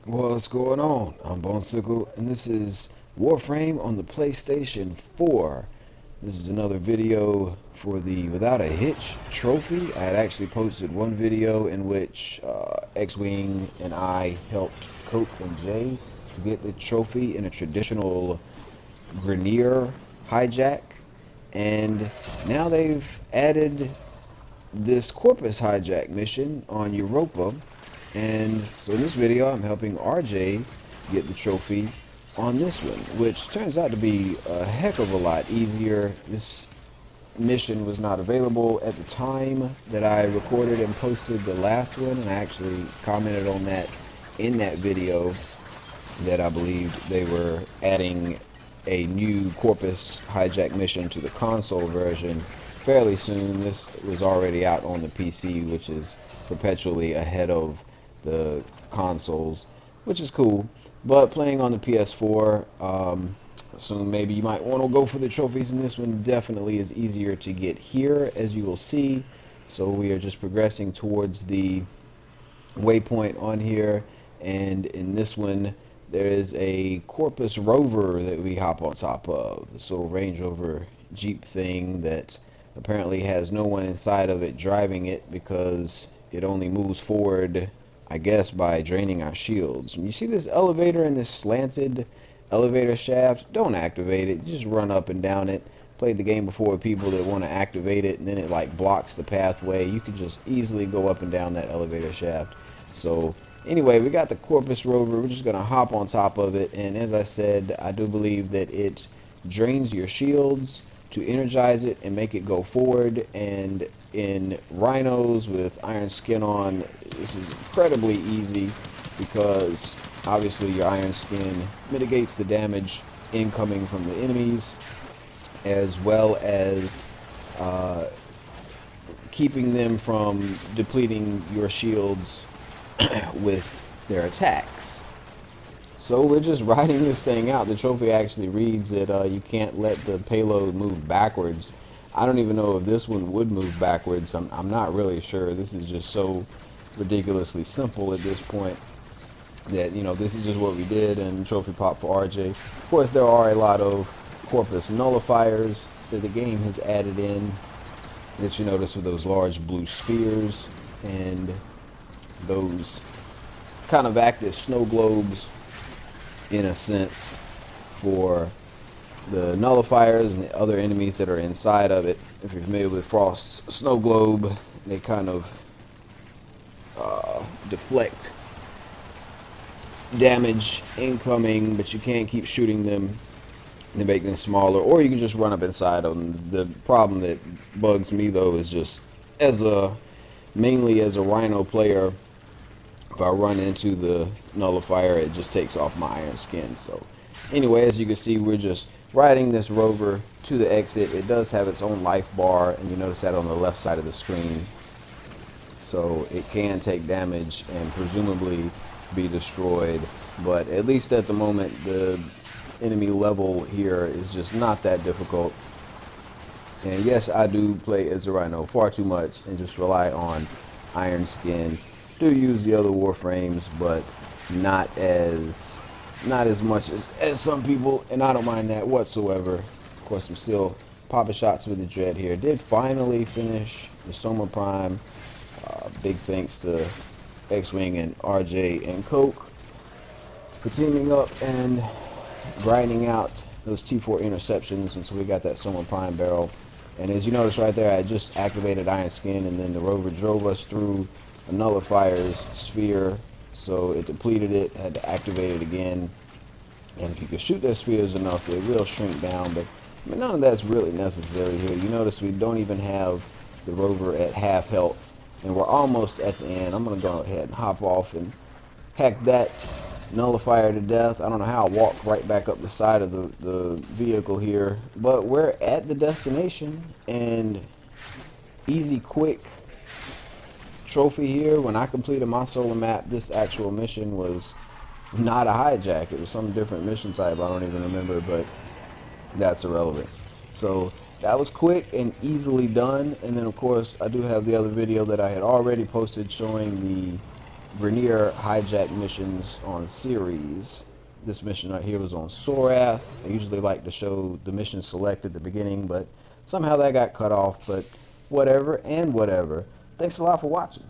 What's going on? I'm BoneSickle, and this is Warframe on the PlayStation 4. This is another video for the Without a Hitch trophy. I had actually posted one video in which X-Wing and I helped Coke and Jay to get the trophy in a traditional Grineer Hijack, and now they've added this Corpus Hijack mission on Europa. And so in this video, I'm helping RJ get the trophy on this one, which turns out to be a heck of a lot easier. This mission was not available at the time that I recorded and posted the last one, and I actually commented on that in that video that I believed they were adding a new Corpus Hijack mission to the console version fairly soon. This was already out on the PC, which is perpetually ahead of the consoles, which is cool. But playing on the PS4, so maybe you might want to go for the trophies in this one. Definitely is easier to get here, as you will see. So we are just progressing towards the waypoint on here, and in this one there is a Corpus rover that we hop on top of. This little Range Rover Jeep thing that apparently has no one inside of it driving it, because it only moves forward, I guess, by draining our shields. When you see this elevator and this slanted elevator shaft, don't activate it. Just run up and down it. Played the game before with people that want to activate it, and then it like blocks the pathway. You can just easily go up and down that elevator shaft. So anyway, we got the Corpus rover. We're just gonna hop on top of it, and as I said, I do believe that it drains your shields to energize it and make it go forward. And in Rhinos with iron skin on, this is incredibly easy, because obviously your iron skin mitigates the damage incoming from the enemies, as well as keeping them from depleting your shields with their attacks. So we're just riding this thing out. The trophy actually reads that you can't let the payload move backwards. I don't even know if this one would move backwards. I'm not really sure. This is just so ridiculously simple at this point that, you know, this is just what we did, and trophy pop for RJ. Of course, there are a lot of Corpus nullifiers that the game has added in, that you notice with those large blue spheres, and those kind of act as snow globes in a sense for the nullifiers and the other enemies that are inside of it. If you're familiar with Frost's snow globe, they kind of deflect damage incoming, but you can't keep shooting them to make them smaller, or you can just run up inside them. The problem that bugs me though is just mainly as a Rhino player, if I run into the nullifier, it just takes off my iron skin. So anyway, as you can see, we're just riding this rover to the exit. It does have its own life bar, and you notice that on the left side of the screen. So it can take damage and presumably be destroyed, but at least at the moment the enemy level here is just not that difficult. And yes, I do play as a Rhino far too much and just rely on iron skin. Do use the other Warframes, but not as much as some people, and I don't mind that whatsoever. Of course, I'm still popping shots with the Dread here. Did finally finish the Soma Prime. Big thanks to X-Wing and RJ and Coke for teaming up and grinding out those T4 interceptions, and so we got that Soma Prime barrel. And as you notice right there, I just activated iron skin, and then the rover drove us through a nullifier's sphere, so it depleted it, had to activate it again. And if you can shoot their spheres enough, they will shrink down, but I mean, none of that's really necessary here. You notice we don't even have the rover at half health, and we're almost at the end. I'm going to go ahead and hop off and hack that nullifier to death. I don't know how I walked right back up the side of the vehicle here, but we're at the destination, and easy, quick trophy here. When I completed my solo map, this actual mission was not a hijack. It was some different mission type. I don't even remember, but that's irrelevant. So that was quick and easily done. And then of course I do have the other video that I had already posted showing the Grineer Hijack missions on Ceres. This mission right here was on Sorath. I usually like to show the mission select at the beginning, but somehow that got cut off. But whatever and whatever. Thanks a lot for watching.